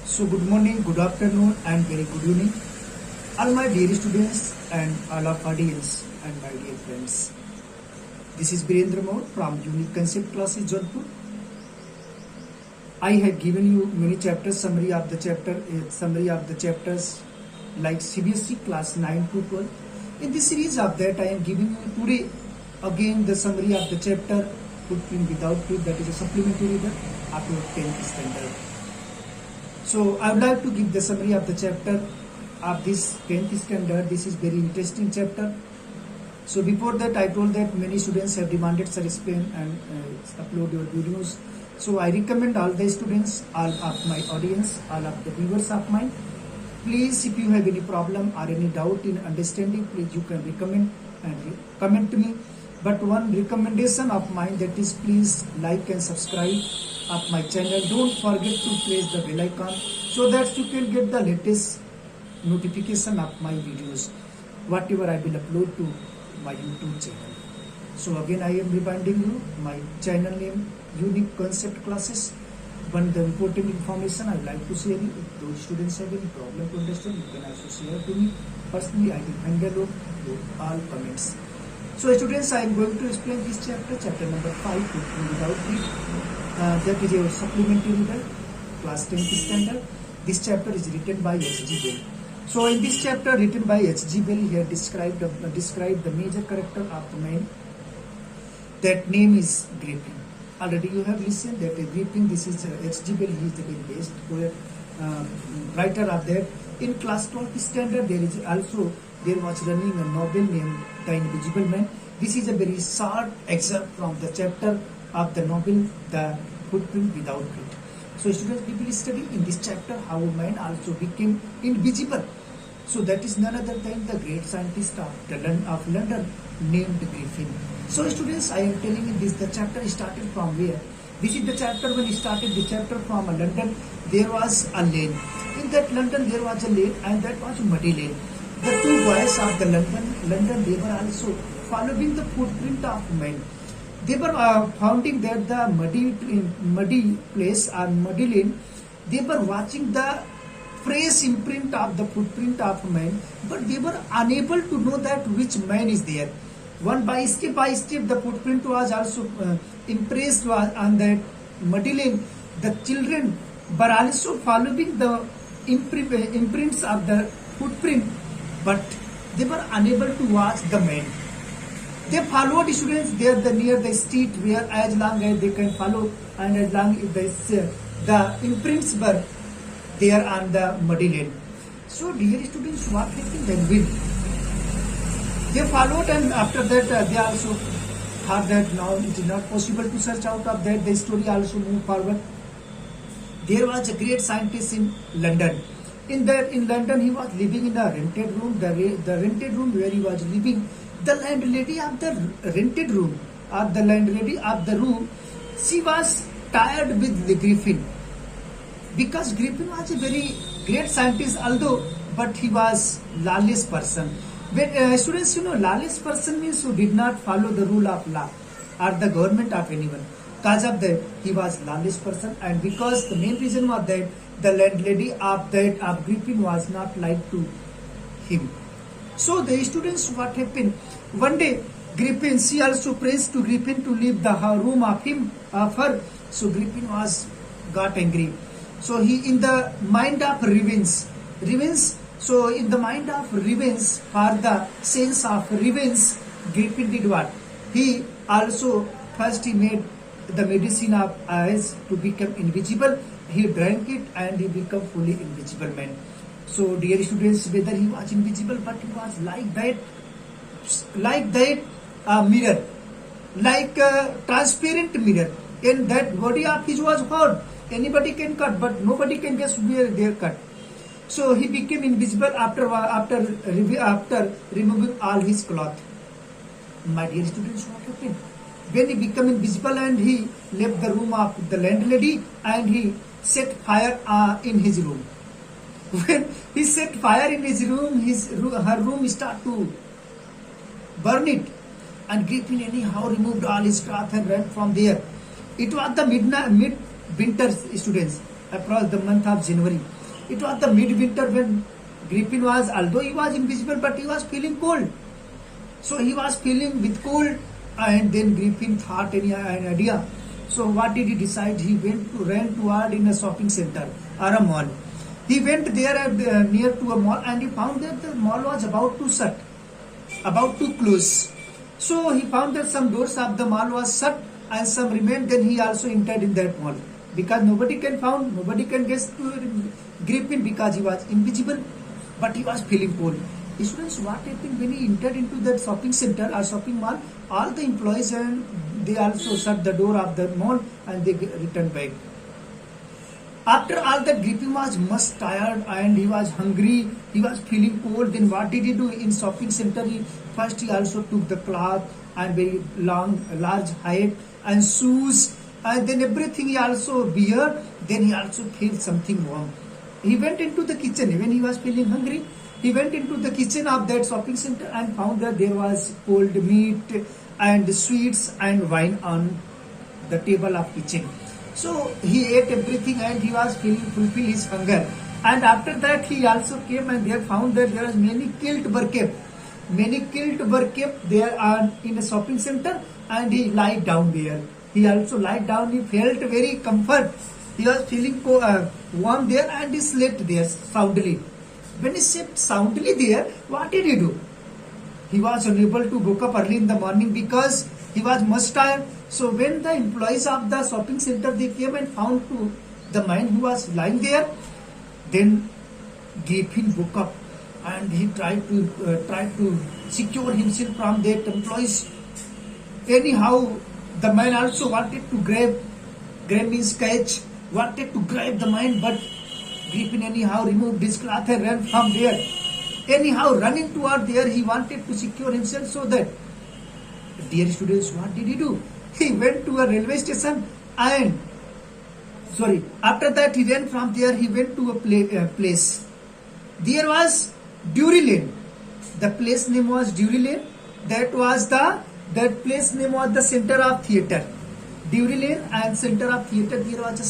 So good morning, good afternoon and very good evening. All my dear students and all of audience and my dear friends. This is Birendra Moore from Unique Concept Classes Jodhpur. I have given you many chapters, summary of the chapters like CBSE class 9 to 12. In this series of that I am giving you today again the summary of the chapter Footprint Without Print, that is a supplementary reader up to 10th standard. So I would like to give the summary of the chapter of this 10th standard. This is very interesting chapter. So before that I told that many students have demanded sir explain and upload your videos. So I recommend all the students, all of my audience, all of the viewers of mine, please if you have any problem or any doubt in understanding, please you can recommend and comment to me. But one recommendation of mine, that is please like and subscribe of my channel. Don't forget to press the bell icon so that you can get the latest notification of my videos, whatever I will upload to my YouTube channel. So again I am reminding you my channel name Unique Concept Classes. One the important information I would like to share you. If those students have any problem to understand, you can also share to me. Personally I will handle all comments. So students, I am going to explain this chapter number 5, Footprint Without Print. That is your supplementary reader, class 10th standard. This chapter is written by H.G. Bell. So in this chapter written by H.G. Bell, he has described the major character of the man. That name is Griffin. Already you have listened that Griffin, this is H.G. Bell, he is the very best poet, writer of that. In class 12th standard, there was running a novel named The Invisible Man. This is a very short excerpt from the chapter of the novel The Footprint Without Print. So students, we will study in this chapter how man also became invisible. So that is none other than the great scientist of London named Griffin. So students, I am telling you this, the chapter started from where? This is the chapter when he started the chapter from London. There was a lane. In that London there was a lane, and that was Muddy Lane. The two boys of the London, they were also following the footprint of men. They were founding that the muddy place or muddy lane. They were watching the fresh imprint of the footprint of man, but they were unable to know that which man is there. One by step the footprint was also impressed on that muddy lane. The children were also following the imprints of the footprint, but they were unable to watch the man. They followed students there near the street where as long as they can follow and as long as the imprints were there on the muddy lane. So dear students, what happened then? They followed, and after that they also thought that now it is not possible to search out of that. The story also moved forward. There was a great scientist in London. In London, he was living in a rented room. The rented room where he was living, the landlady of the rented room, or the landlady of the room, she was tired with the Griffin, because Griffin was a very great scientist, but he was lawless person. When students, lawless person means who did not follow the rule of law or the government of anyone. Because of that, he was lawless person, and because the main reason was that the landlady of Griffin was not like to him. So the students, what happened? One day, Griffin, she also praised to Griffin to leave the room of her. So Griffin got angry. So he, in the mind of revenge. So in the mind of revenge, for the sense of revenge, Griffin did what? He also first he made the medicine of eyes to become invisible. He drank it and he became fully invisible man. So dear students, whether he was invisible, but he was like that mirror, like a transparent mirror. And that body of his was hard. Anybody can cut, but nobody can guess where they are cut. So he became invisible after removing all his cloth. My dear students, what happened? When he became invisible and he left the room of the landlady and he set fire in his room. When he set fire in his room, her room started to burn it, and Griffin anyhow removed all his cloth and ran from there. It was the mid winter, students. across the month of January. It was the midwinter when Griffin was, although he was invisible, but he was feeling cold. So he was feeling with cold, and then Griffin thought an idea. So what did he decide? He ran toward in a shopping center or a mall. He went there near to a mall, and he found that the mall was about to shut, about to close. So he found that some doors of the mall was shut and some remained. Then he also entered in that mall, because nobody can guess to Griffin because he was invisible, but he was feeling cold. Students, what happened when he entered into that shopping center or shopping mall? All the employees and they also shut the door of the mall and they returned back. After all that, Griffin was much tired and he was hungry. He was feeling cold. Then what did he do in shopping center? First he also took the cloth and very large hat and shoes, and then everything he also wear. Then he also felt something warm. He went into the kitchen when he was feeling hungry. He went into the kitchen of that shopping center and found that there was cold meat and sweets and wine on the table of kitchen. So he ate everything and he was fulfill his hunger. And after that he also came and there found that there was many kilt were kept. Many kilt were kept there in a shopping center, and he lied down there. He also lied down. He felt very comfort. He was feeling warm there and he slept there soundly. When he slept soundly there, what did he do? He was unable to wake up early in the morning because he was much tired. So when the employees of the shopping center they came and found to the man who was lying there, then Griffin woke up and he tried to secure himself from that employees. Anyhow, the man also wanted to grab means catch, wanted to grab the man, but Griffin anyhow removed his cloth and ran from there. Anyhow, running toward there, he wanted to secure himself so that, dear students, what did he do? He went to a railway station and, after that he ran from there, he went to a place. There was Drury Lane. The place name was Drury Lane. That place name was the center of theatre. Drury Lane and center of theatre, there was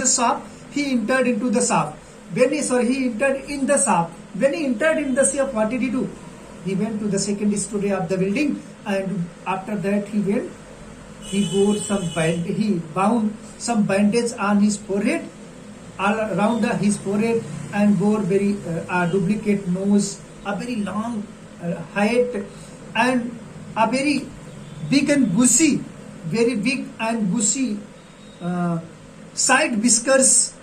a shop. He entered into the shop. He entered in the shop. When he entered in the shop, what did he do? He went to the second story of the building, and after that he bound some bandage on his forehead, all around his forehead, and wore very duplicate nose, a very long height, and a very big and bushy side whiskers.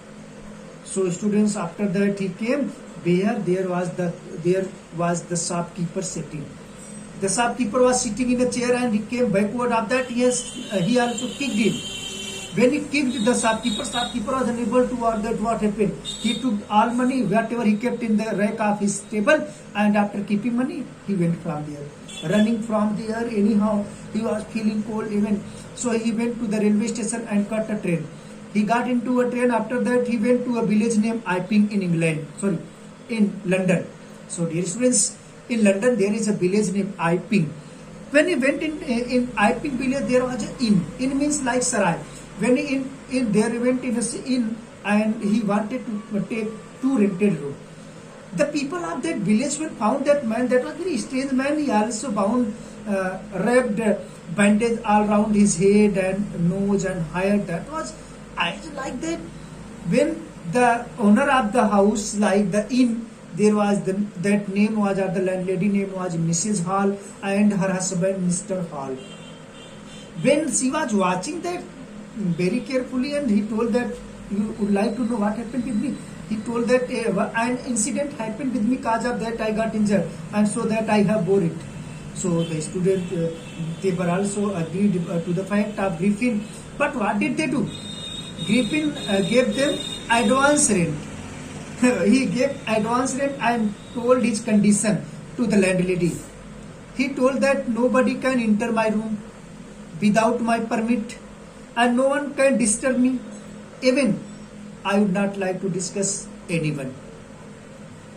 So students, after that he came where there was the shopkeeper sitting. The shopkeeper was sitting in a chair and he came backward. After that he also kicked him. When he kicked the shopkeeper was unable to order what happened. He took all money, whatever he kept in the rack of his table, and after keeping money, he went from there. Running from there, anyhow, he was feeling cold even. So he went to the railway station and caught a train. He got into a train. After that, he went to a village named Iping in London. So dear students, in London there is a village named Iping. When he went in Iping village, there was an inn. Inn means like sarai. When he went in a inn and he wanted to take 2 rented rooms. The people of that village found that man. That was very strange man. He also wrapped bandage all around his head and nose and hair. That was like that. When the owner of the house, like the inn, there was the landlady name was Mrs. Hall and her husband Mr. Hall. When she was watching that very carefully, and he told that, you would like to know what happened with me. He told that an incident happened with me, because of that I got injured, and so that I have bore it. So the student, they were also agreed to the fact of Griffin. But what did they do? Griffin gave them advance rent. He gave advance rent and told his condition to the landlady. He told that nobody can enter my room without my permit, and no one can disturb me. Even I would not like to discuss anyone.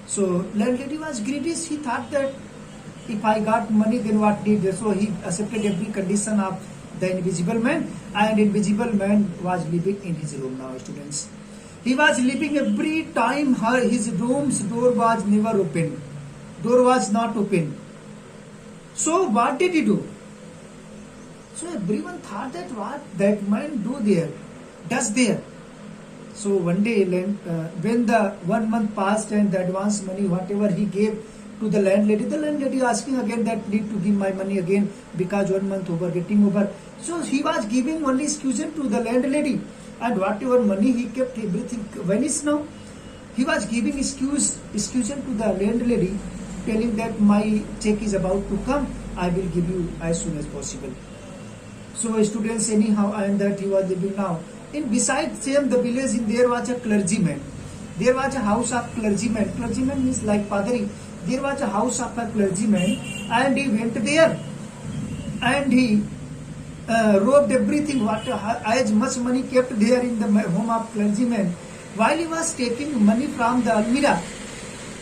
So landlady was greedy. He thought that if I got money, then what did? So he accepted every condition of the invisible man, and invisible man was living in his room now, students. He was living every time his room's door was never open. Door was not open. So what did he do? So everyone thought that what that man does there. So one day when the 1 month passed and the advance money whatever he gave to the landlady asking again that need to give my money again because 1 month getting over. So he was giving only excuse to the landlady, and whatever money he kept, everything vanished now. He was giving excuse to the landlady, telling that my check is about to come, I will give you as soon as possible. So students, anyhow, and that he was living now. In beside same the village, there was a clergyman. There was a house of clergyman. Clergyman means like padri. There was a house of a clergyman, and he went there, and he robbed everything. As much money kept there in the home of clergyman. While he was taking money from the almirah,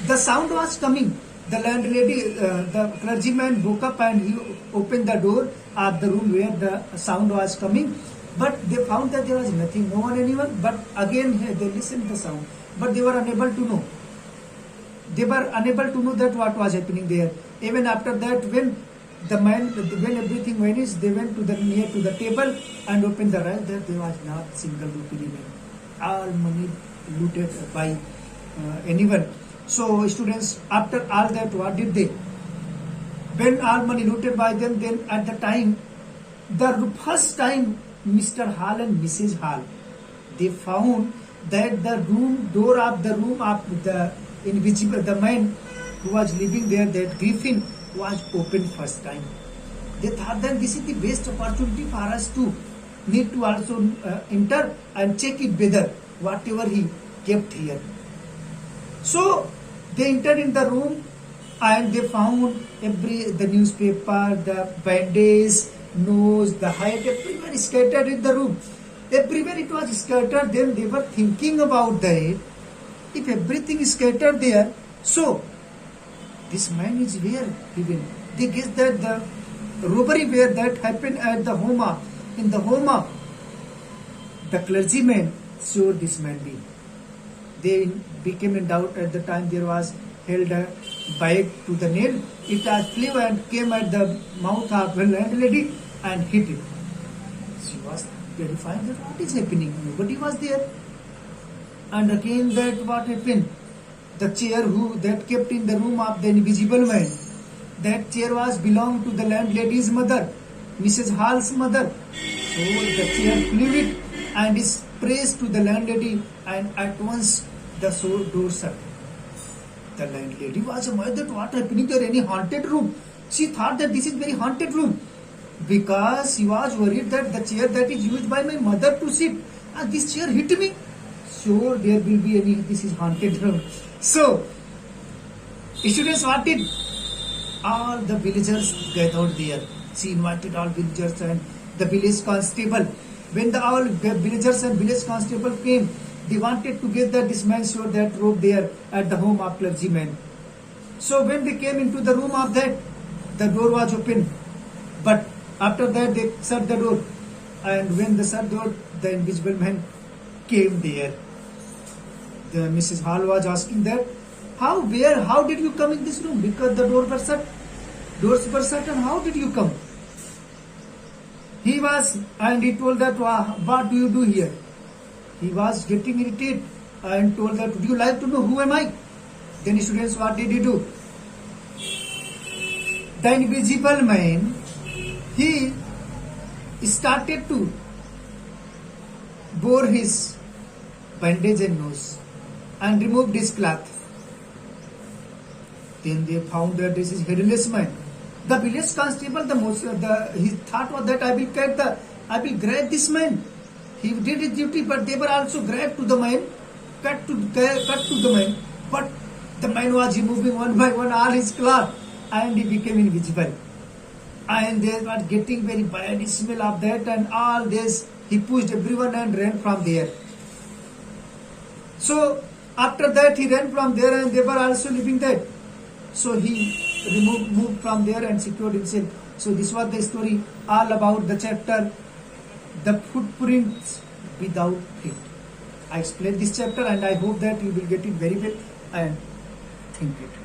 the sound was coming. The landlady, the clergyman woke up and he opened the door of the room where the sound was coming. But they found that there was nothing, no one, anyone. But again they listened to the sound, but they were unable to know. They were unable to know that what was happening there. Even after that, when everything vanished, they went near to the table and opened the rice. There was not single rupee remaining. All money looted by anyone. So students, after all that, what did they? When all money looted by them, then at the time, the first time, Mr. Hall and Mrs. Hall, they found that the door of the room of the invisible, the man who was living there, that Griffin, was opened first time. They thought that this is the best opportunity for us to need to also enter and check it whether whatever he kept here. So they entered in the room and they found the newspaper, the bandage, nose, the height, everywhere scattered in the room. Everywhere it was scattered. Then they were thinking about that. If everything is scattered there, so this man is where even. They guess that the robbery where that happened at the home of, in the home of the clergyman, sure this man be. They became in doubt at the time. There was held a bag to the nail. It has flew and came at the mouth of the landlady and hit it. She was terrified that what is happening. Nobody was there. And again that what happened? The chair that kept in the room of the invisible man, that chair was belonged to the landlady's mother, Mrs. Hall's mother. So the chair flew it and is praised to the landlady, and at once the door shut. The landlady was amazed that what happening there, any haunted room. She thought that this is very haunted room, because she was worried that the chair that is used by my mother to sit, and this chair hit me. Sure, there will be this is haunted room. So, students, what did? All the villagers gathered there. She invited all villagers and the village constable. When all villagers and village constable came, they wanted to get this man sure that robe there at the home of clergyman. So when they came into the room of that, the door was open. But after that they shut the door. And when they shut the door, the invisible man came there. The Mrs. Hall was asking that, how did you come in this room? Because the doors were shut, and how did you come? He told that, what do you do here? He was getting irritated and told that, would you like to know who am I? Then students, what did he do? The invisible man, he started to bore his bandage and nose and removed his cloth. Then they found that this is headless man. The village constable, his thought was that I will grab this man. He did his duty, but they were also grabbed to the man, cut to the man. But the man was removing one by one all his cloth, and he became invisible. And they were getting very bad smell of that, and all this, he pushed everyone and ran from there. So after that he ran from there, and they were also living there. So he moved from there and secured himself So this was the story all about the chapter, the footprints without feet. I explained this chapter and I hope that you will get it very well and think it.